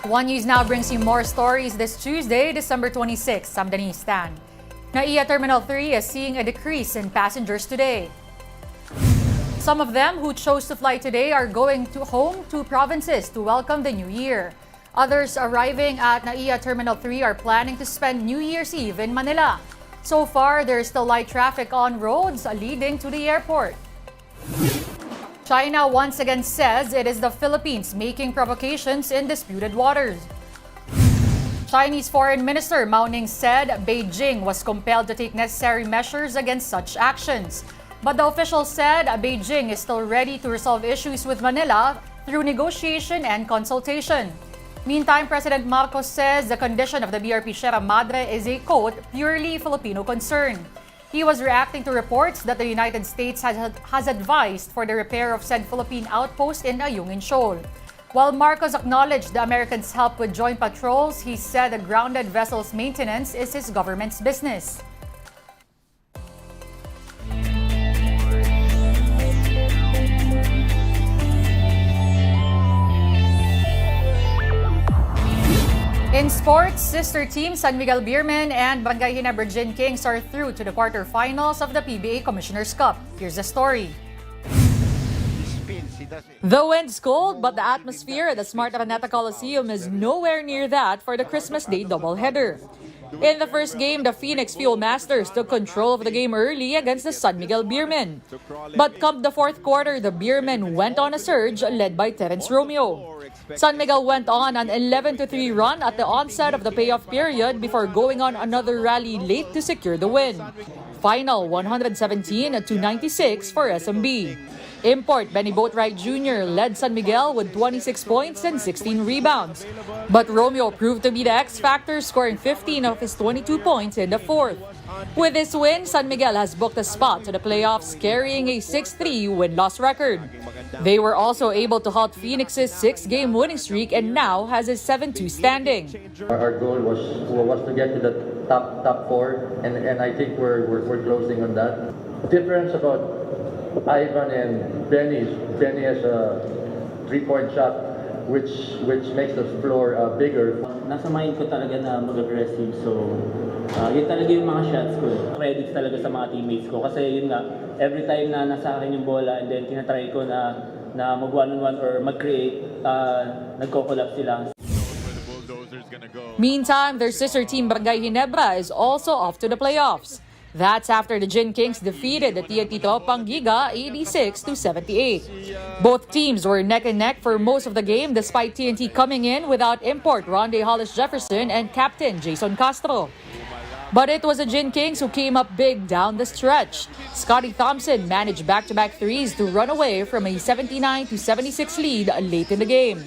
One News Now brings you more stories this Tuesday, December 26. I'm Denise Tan. NAIA Terminal 3 is seeing a decrease in passengers today. Some of them who chose to fly today are going home to provinces to welcome the new year. Others arriving at NAIA Terminal 3 are planning to spend New Year's Eve in Manila. So far, there is still light traffic on roads leading to the airport. China once again says it is the Philippines making provocations in disputed waters. Chinese Foreign Minister Mao Ning said Beijing was compelled to take necessary measures against such actions. But the official said Beijing is still ready to resolve issues with Manila through negotiation and consultation. Meantime, President Marcos says the condition of the BRP Sierra Madre is a, quote, purely Filipino concern. He was reacting to reports that the United States has advised for the repair of said Philippine outpost in Ayungin Shoal. While Marcos acknowledged the Americans' help with joint patrols, he said the grounded vessel's maintenance is his government's business. In sports, sister teams San Miguel Beermen and Barangay Ginebra Gin Kings are through to the quarterfinals of the PBA Commissioner's Cup. Here's the story. The wind's cold, but the atmosphere at the Smart Araneta Coliseum is nowhere near that for the Christmas Day doubleheader. In the first game, the Phoenix Fuel Masters took control of the game early against the San Miguel Beermen. But come the fourth quarter, the Beermen went on a surge led by Terence Romeo. San Miguel went on an 11-3 run at the onset of the payoff period before going on another rally late to secure the win. Final 117-96 for SMB. Import Benny Boatwright Jr. led San Miguel with 26 points and 16 rebounds. But Romeo proved to be the X-factor, scoring 15 of his 22 points in the fourth. With this win, San Miguel has booked a spot to the playoffs, carrying a 6-3 win-loss record. They were also able to halt Phoenix's 6-game winning streak and now has a 7-2 standing. Our goal was to get to the top four, and I think we're closing on that. The difference about Ivan and Benny has a 3-point shot, which makes the floor bigger. Nasa mind ko talaga na mag-aggressive, so yun talaga yung mga shots ko. Credits talaga sa mga teammates ko kasi yun nga, every time na nasa akin yung bola and then tinatry ko na mag one-on-one or mag-create, nagko-collapse sila. Meantime, their sister team Barangay Ginebra is also off to the playoffs. That's after the Gin Kings defeated the TNT Pangiga 86-78. Both teams were neck and neck for most of the game despite TNT coming in without import Rondae Hollis-Jefferson and captain Jason Castro. But it was the Gin Kings who came up big down the stretch. Scotty Thompson managed back-to-back threes to run away from a 79-76 lead late in the game.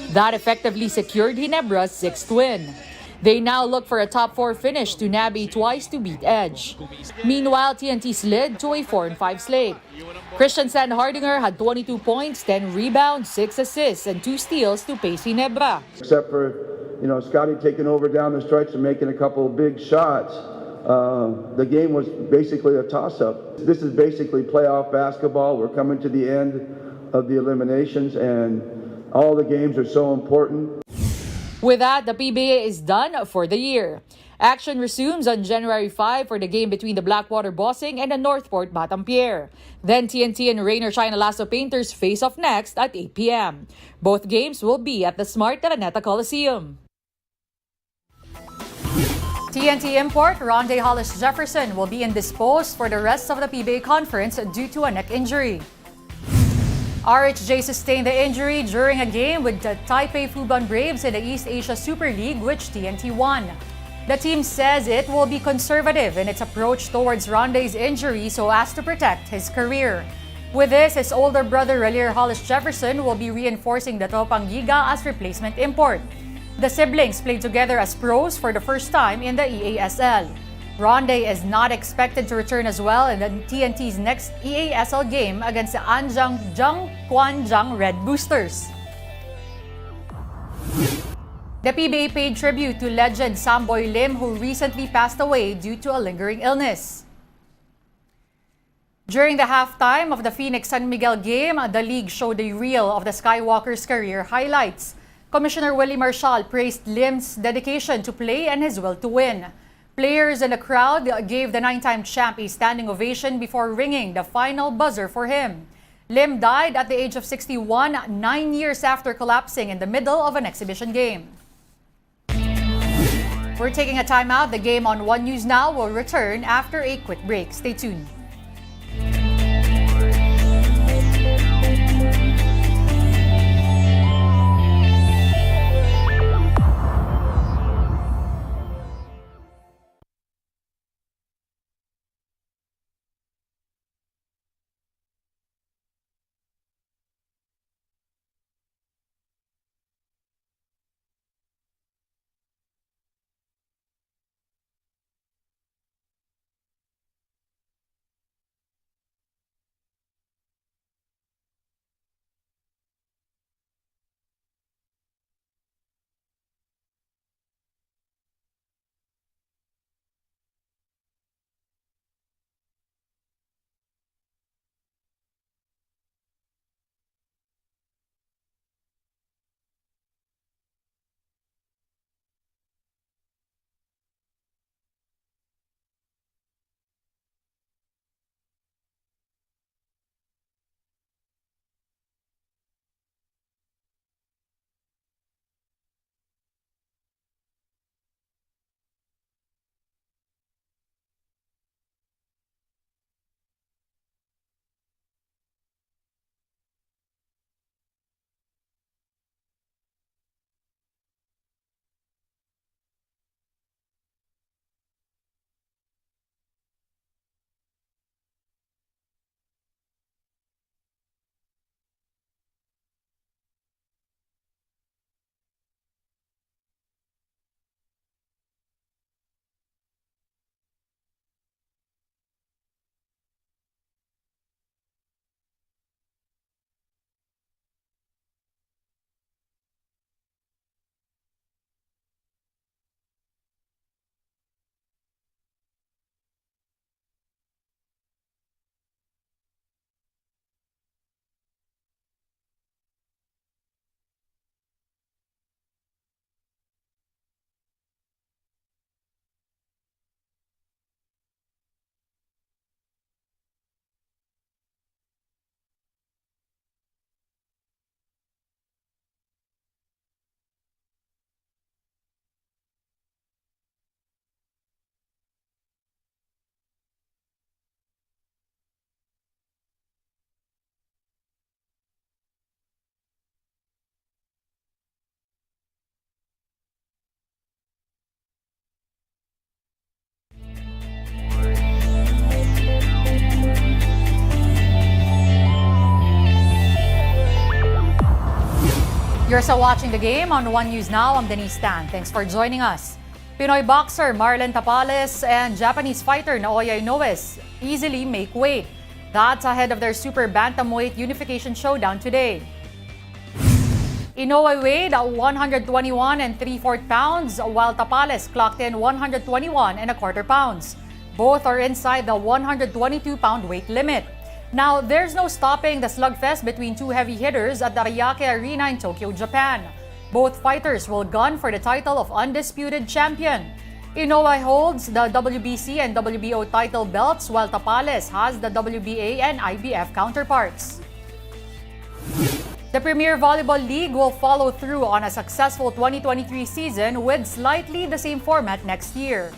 That effectively secured Ginebra's 6th win. They now look for a top 4 finish to nab a twice-to-beat edge. Meanwhile, TNT slid to a 4-5 slate. Christian Sandhardinger had 22 points, 10 rebounds, 6 assists, and 2 steals to pace Ginebra. Except for, Scotty taking over down the stretch and making a couple of big shots, the game was basically a toss-up. This is basically playoff basketball. We're coming to the end of the eliminations, and all the games are so important. With that, the PBA is done for the year. Action resumes on January 5 for the game between the Blackwater Bossing and the Northport Batampierre. Then TNT and Rainer China Lasso Painters face off next at 8 p.m. Both games will be at the Smart Araneta Coliseum. TNT import Rondae Hollis-Jefferson will be indisposed for the rest of the PBA conference due to a neck injury. RHJ sustained the injury during a game with the Taipei Fubon Braves in the East Asia Super League, which TNT won. The team says it will be conservative in its approach towards Rondae's injury so as to protect his career. With this, his older brother Ralier Hollis-Jefferson will be reinforcing the Pangiga as replacement import. The siblings played together as pros for the first time in the EASL. Rondae is not expected to return as well in the TNT's next EASL game against the Anjang Zhangquanzhang Red Boosters. The PBA paid tribute to legend Samboy Lim, who recently passed away due to a lingering illness. During the halftime of the Phoenix San Miguel game, the league showed a reel of the Skywalker's career highlights. Commissioner Willie Marshall praised Lim's dedication to play and his will to win. Players in the crowd gave the 9-time champ a standing ovation before ringing the final buzzer for him. Lim died at the age of 61, 9 years after collapsing in the middle of an exhibition game. We're taking a timeout. The game on One News Now will return after a quick break. Stay tuned. You're still watching the game on One News Now. I'm Denise Tan. Thanks for joining us. Pinoy boxer Marlon Tapales and Japanese fighter Naoya Inoue easily make weight. That's ahead of their super bantamweight unification showdown today. Inoue weighed 121 and 3/4 pounds, while Tapales clocked in 121 and a quarter pounds. Both are inside the 122-pound weight limit. Now, there's no stopping the slugfest between two heavy hitters at the Ariake Arena in Tokyo, Japan. Both fighters will gun for the title of undisputed champion. Inoue holds the WBC and WBO title belts, while Tapales has the WBA and IBF counterparts. The Premier Volleyball League will follow through on a successful 2023 season with slightly the same format next year.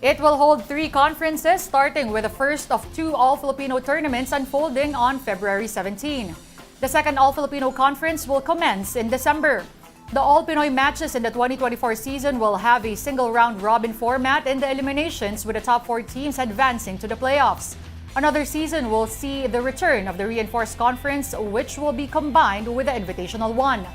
It will hold 3 conferences, starting with the first of 2 All-Filipino tournaments unfolding on February 17. The second All-Filipino conference will commence in December. The All-Pinoy matches in the 2024 season will have a single round-robin format in the eliminations, with the top 4 teams advancing to the playoffs. Another season will see the return of the reinforced conference, which will be combined with the Invitational one.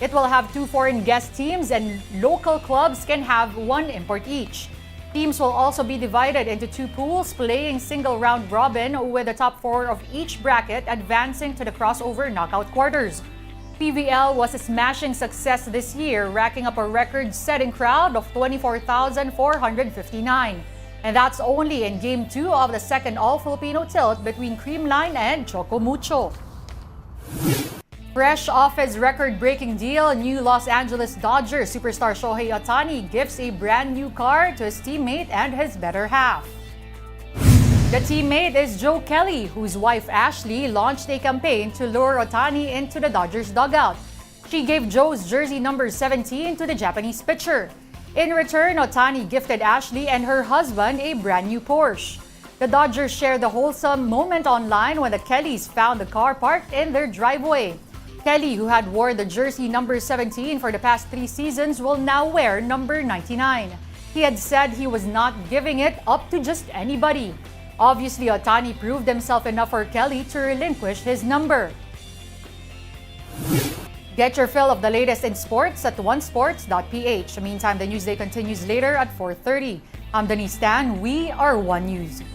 It will have 2 foreign guest teams, and local clubs can have 1 import each. Teams will also be divided into 2 pools, playing single round robin, with the top 4 of each bracket advancing to the crossover knockout quarters. PVL was a smashing success this year, racking up a record-setting crowd of 24,459. And that's only in Game 2 of the second All-Filipino tilt between Creamline and Choco Mucho. Fresh off his record-breaking deal, new Los Angeles Dodgers superstar Shohei Ohtani gives a brand new car to his teammate and his better half. The teammate is Joe Kelly, whose wife Ashley launched a campaign to lure Ohtani into the Dodgers dugout. She gave Joe's jersey number 17 to the Japanese pitcher. In return, Ohtani gifted Ashley and her husband a brand new Porsche. The Dodgers shared the wholesome moment online when the Kellys found the car parked in their driveway. Kelly, who had worn the jersey number 17 for the past 3 seasons, will now wear number 99. He had said he was not giving it up to just anybody. Obviously, Ohtani proved himself enough for Kelly to relinquish his number. Get your fill of the latest in sports at onesports.ph. Meantime, the Newsday continues later at 4:30. I'm Denise Tan. We are One News.